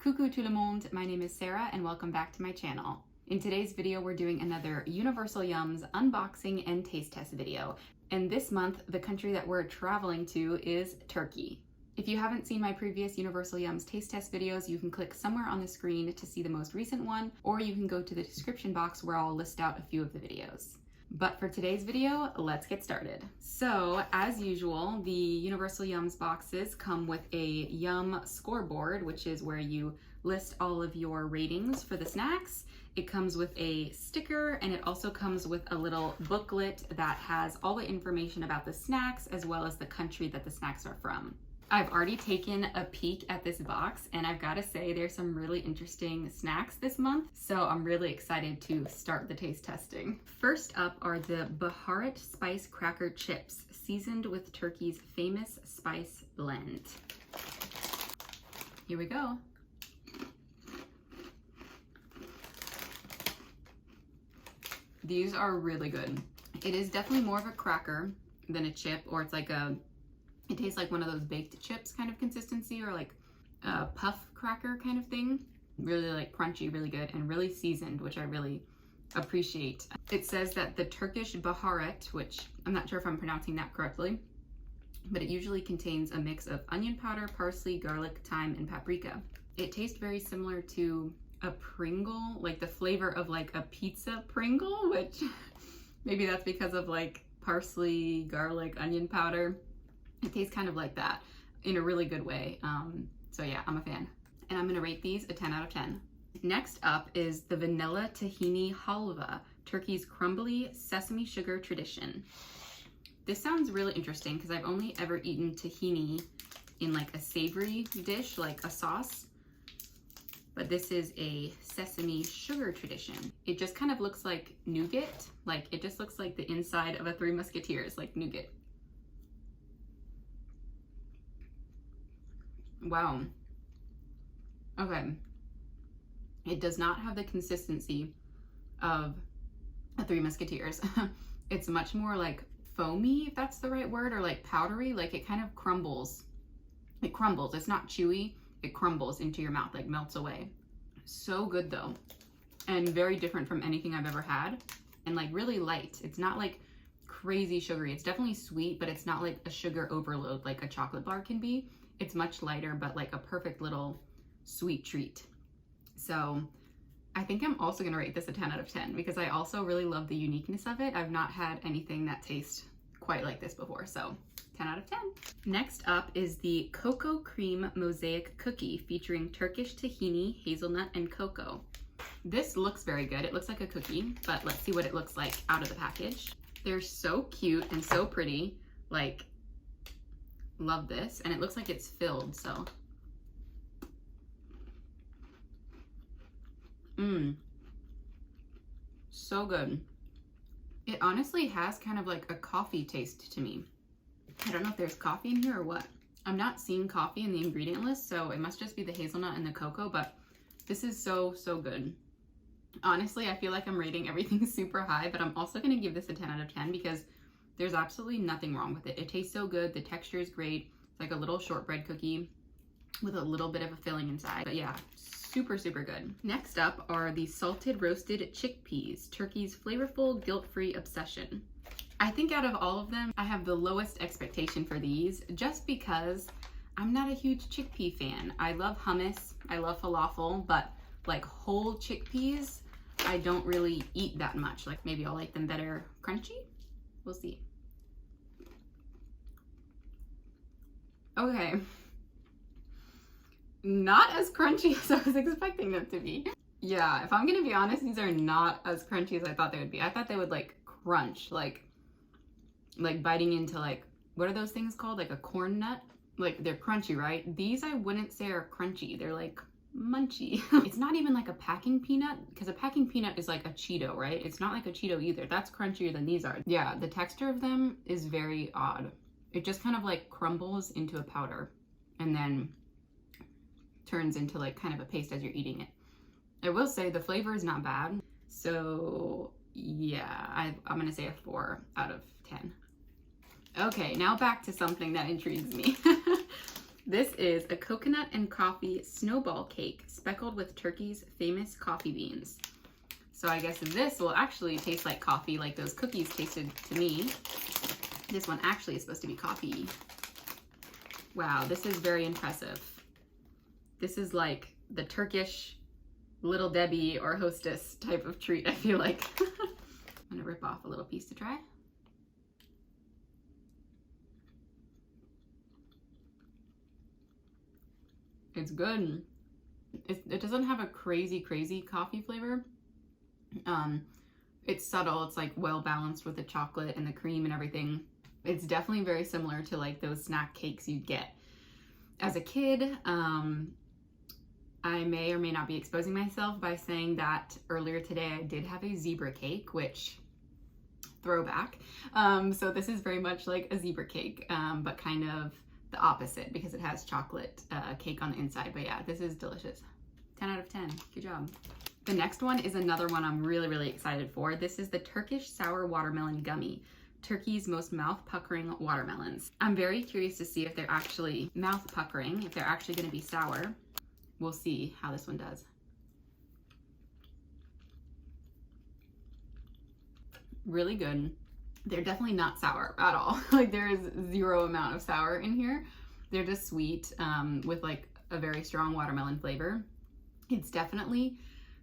Coucou tout le monde, my name is Sarah and welcome back to my channel. In today's video, we're doing another Universal Yums unboxing and taste test video. And this month, the country that we're traveling to is Turkey. If you haven't seen my previous Universal Yums taste test videos, you can click somewhere on the screen to see the most recent one, or you can go to the description box where I'll list out a few of the videos. But for today's video, let's get started. So, as usual, the Universal Yums boxes come with a Yum scoreboard, which is where you list all of your ratings for the snacks. It comes with a sticker, and it also comes with a little booklet that has all the information about the snacks as well as the country that the snacks are from. I've already taken a peek at this box, and I've got to say there's some really interesting snacks this month, so I'm really excited to start the taste testing. First up are the Baharet Spice Cracker Chips, seasoned with Turkey's famous spice blend. Here we go. These are really good. It is definitely more of a cracker than a chip, or it's like it tastes like one of those baked chips kind of consistency, or like a puff cracker kind of thing. Really like crunchy, really good, and really seasoned, which I really appreciate. It says that the Turkish Baharet, which I'm not sure if I'm pronouncing that correctly, but it usually contains a mix of onion powder, parsley, garlic, thyme, and paprika. It tastes very similar to a Pringle, like the flavor of like a pizza Pringle, which maybe that's because of like parsley, garlic, onion powder. It tastes kind of like that in a really good way. So yeah, I'm a fan. And I'm gonna rate these a 10 out of 10. Next up is the Vanilla Tahini Halva, Turkey's crumbly sesame sugar tradition. This sounds really interesting because I've only ever eaten tahini in like a savory dish, like a sauce. But this is a sesame sugar tradition. It just kind of looks like nougat. Like it just looks like the inside of a Three Musketeers, like nougat. Wow. Okay. It does not have the consistency of a Three Musketeers. It's much more like foamy, if that's the right word, or like powdery. Like it kind of crumbles. It crumbles. It's not chewy. It crumbles into your mouth, like melts away. So good though. And very different from anything I've ever had. And like really light. It's not like crazy sugary. It's definitely sweet, but it's not like a sugar overload like a chocolate bar can be. It's much lighter, but like a perfect little sweet treat. So I think I'm also gonna rate this a 10 out of 10 because I also really love the uniqueness of it. I've not had anything that tastes quite like this before, so 10 out of 10. Next up is the Cocoa Cream Mosaic Cookie featuring Turkish tahini, hazelnut, and cocoa. This looks very good. It looks like a cookie, but let's see what it looks like out of the package. They're so cute and so pretty. Like, love this, and it looks like it's filled, so. So good. It honestly has kind of like a coffee taste to me. I don't know if there's coffee in here or what. I'm not seeing coffee in the ingredient list, so it must just be the hazelnut and the cocoa, but this is so, so good. Honestly, I feel like I'm rating everything super high, but I'm also gonna give this a 10 out of 10 because there's absolutely nothing wrong with it. It tastes so good. The texture is great. It's like a little shortbread cookie with a little bit of a filling inside. But yeah, super, super good. Next up are the salted roasted chickpeas, Turkey's flavorful, guilt-free obsession. I think out of all of them, I have the lowest expectation for these just because I'm not a huge chickpea fan. I love hummus, I love falafel, but like whole chickpeas, I don't really eat that much. Like maybe I'll like them better crunchy. We'll see. Okay. Not as crunchy as I was expecting them to be. Yeah, if I'm gonna be honest, these are not as crunchy as I thought they would be. I thought they would like crunch, like biting into like, what are those things called? Like a corn nut? Like they're crunchy, right? These I wouldn't say are crunchy. They're like munchy. It's not even like a packing peanut, because a packing peanut is like a Cheeto, right? It's not like a Cheeto either. That's crunchier than these are. Yeah, the texture of them is very odd. It just kind of like crumbles into a powder and then turns into like kind of a paste as you're eating it. I will say the flavor is not bad. So yeah, I'm gonna say a 4 out of 10. Okay, now back to something that intrigues me. This is a coconut and coffee snowball cake speckled with Turkey's famous coffee beans. So I guess this will actually taste like coffee, like those cookies tasted to me. This one actually is supposed to be coffee. Wow, this is very impressive. This is like the Turkish Little Debbie or Hostess type of treat, I feel like. I'm gonna rip off a little piece to try. It's good. It doesn't have a crazy coffee flavor. It's subtle. It's like well balanced with the chocolate and the cream and everything. It's definitely very similar to like those snack cakes you'd get as a kid. I may or may not be exposing myself by saying that earlier today I did have a zebra cake, which throwback. So this is very much like a zebra cake, but kind of the opposite because it has chocolate cake on the inside. But yeah, this is delicious. 10 out of 10. Good job. The next one is another one I'm really excited for. This is the Turkish Sour Watermelon Gummy, Turkey's most mouth-puckering watermelons. I'm very curious to see if they're actually mouth-puckering, if they're actually going to be sour. We'll see how this one does. Really good. They're definitely not sour at all. Like there is zero amount of sour in here. They're just sweet with like a very strong watermelon flavor. It's definitely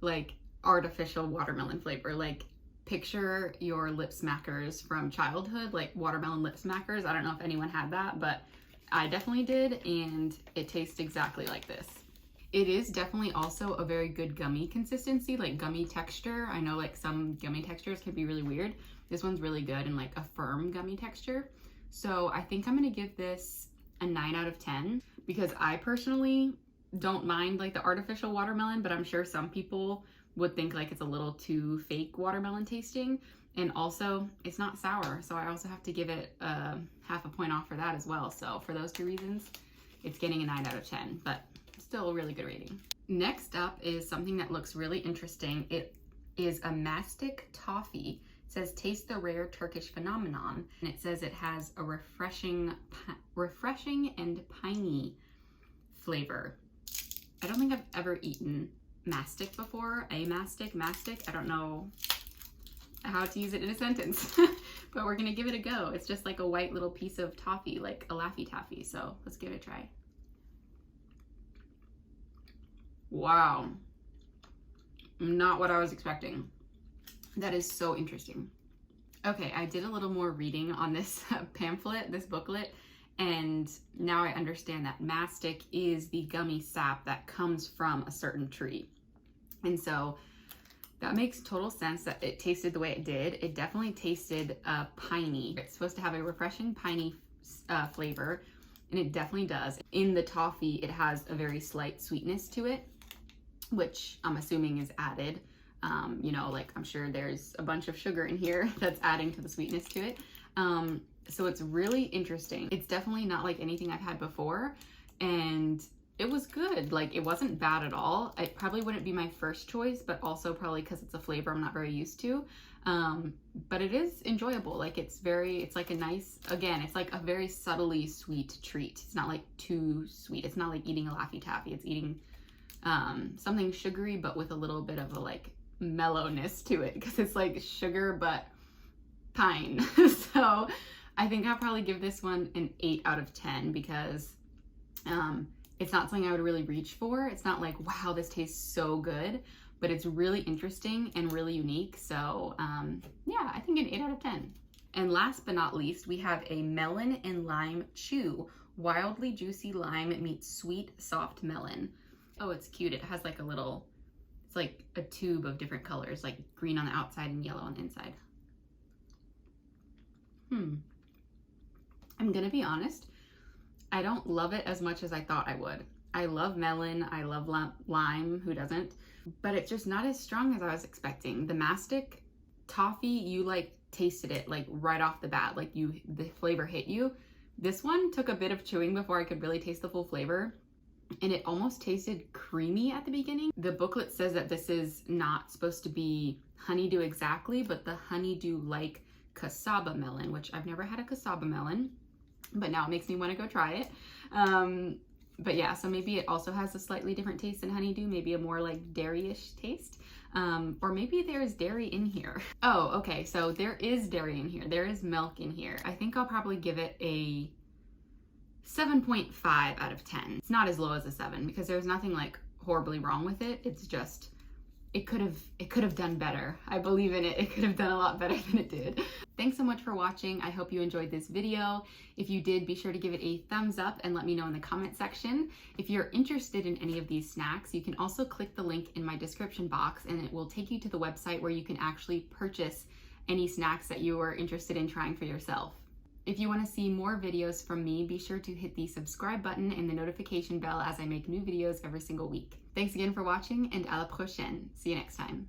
like artificial watermelon flavor. Like picture your lip smackers from childhood, like watermelon lip smackers. I don't know if anyone had that, but I definitely did, and it tastes exactly like this. It is definitely also a very good gummy consistency, like gummy texture. I know like some gummy textures can be really weird. This one's really good and like a firm gummy texture. So I think I'm gonna give this a 9 out of 10 because I personally don't mind like the artificial watermelon, but I'm sure some people would think like it's a little too fake watermelon tasting. And also it's not sour. So I also have to give it half a point off for that as well. So for those two reasons, it's getting a 9 out of 10, but still a really good rating. Next up is something that looks really interesting. It is a Mastic Toffee. It says, taste the rare Turkish phenomenon. And it says it has a refreshing and piney flavor. I don't think I've ever eaten mastic before. Mastic. I don't know how to use it in a sentence, but we're gonna give it a go. It's just like a white little piece of toffee, like a Laffy Taffy. So let's give it a try. Wow, not what I was expecting. That is so interesting. Okay, I did a little more reading on this pamphlet, this booklet, and now I understand that mastic is the gummy sap that comes from a certain tree. And so that makes total sense that it tasted the way it did. It definitely tasted piney. It's supposed to have a refreshing piney flavor, and it definitely does. In the toffee, it has a very slight sweetness to it, which I'm assuming is added. You know, like I'm sure there's a bunch of sugar in here that's adding to the sweetness to it. So it's really interesting. It's definitely not like anything I've had before, and it was good. Like it wasn't bad at all. It probably wouldn't be my first choice, but also probably because it's a flavor I'm not very used to. But it is enjoyable. Like it's like a nice, again, it's like a very subtly sweet treat. It's not like too sweet. It's not like eating a Laffy Taffy. It's eating something sugary, but with a little bit of a like mellowness to it, because it's like sugar but pine. So I think I'll probably give this one an 8 out of 10 because it's not something I would really reach for. It's not like, wow, this tastes so good, but it's really interesting and really unique. So yeah, I think an 8 out of 10. And last but not least, we have a melon and lime chew. Wildly juicy lime meets sweet, soft melon. Oh, it's cute. It has like a little, it's like a tube of different colors, like green on the outside and yellow on the inside. I'm gonna be honest, I don't love it as much as I thought I would. I love melon, I love lime, who doesn't? But it's just not as strong as I was expecting. The Mastic Toffee, you like tasted it like right off the bat, like the flavor hit you. This one took a bit of chewing before I could really taste the full flavor, and it almost tasted creamy at the beginning. The booklet says that this is not supposed to be honeydew exactly, but the honeydew-like cassava melon, which I've never had a cassava melon, but now it makes me want to go try it. But yeah, so maybe it also has a slightly different taste than honeydew, maybe a more like dairy-ish taste. Or maybe there's dairy in here. Oh, okay, so there is dairy in here. There is milk in here. I think I'll probably give it a 7.5 out of 10. It's not as low as a 7 because there's nothing like horribly wrong with it. It's just, it could have done better. I believe in it. It could have done a lot better than it did. Thanks so much for watching. I hope you enjoyed this video. If you did, be sure to give it a thumbs up and let me know in the comment section. If you're interested in any of these snacks, you can also click the link in my description box and it will take you to the website where you can actually purchase any snacks that you are interested in trying for yourself. If you want to see more videos from me, be sure to hit the subscribe button and the notification bell as I make new videos every single week. Thanks again for watching, and à la prochaine. See you next time.